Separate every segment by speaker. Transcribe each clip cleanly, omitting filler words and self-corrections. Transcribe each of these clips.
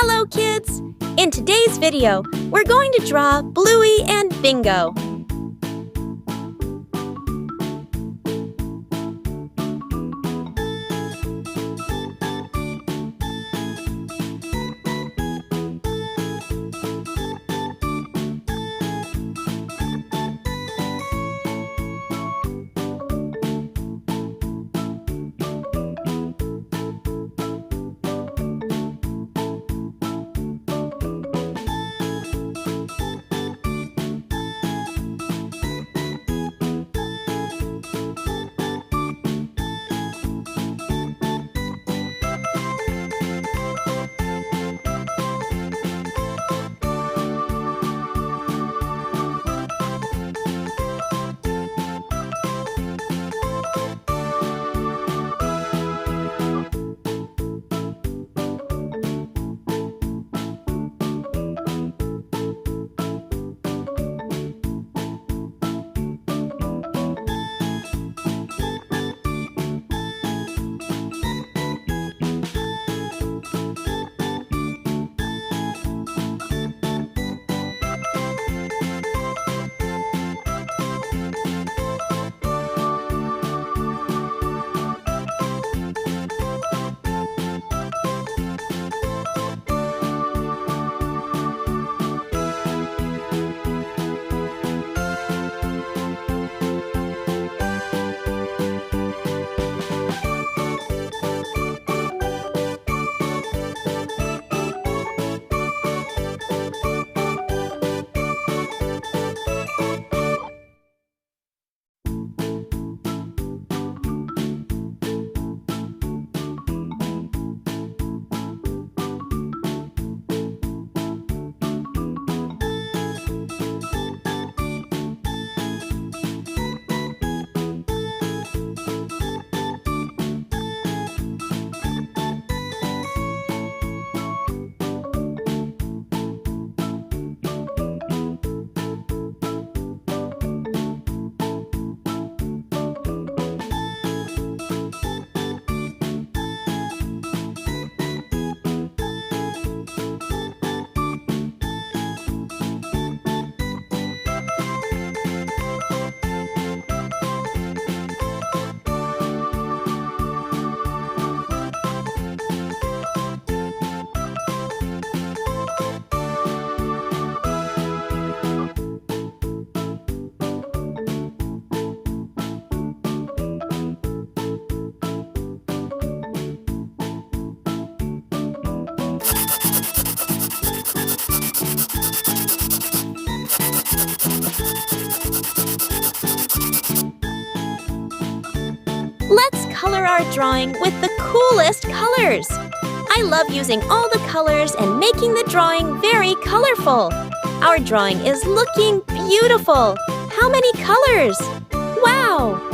Speaker 1: Hello, kids! In today's video, we're going to draw Bluey and Bingo. Let's color our drawing with the coolest colors. I love using all the colors and making the drawing very colorful. Our drawing is looking beautiful. How many colors? Wow!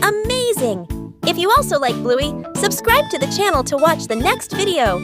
Speaker 1: Amazing! If you also like Bluey, subscribe to the channel to watch the next video.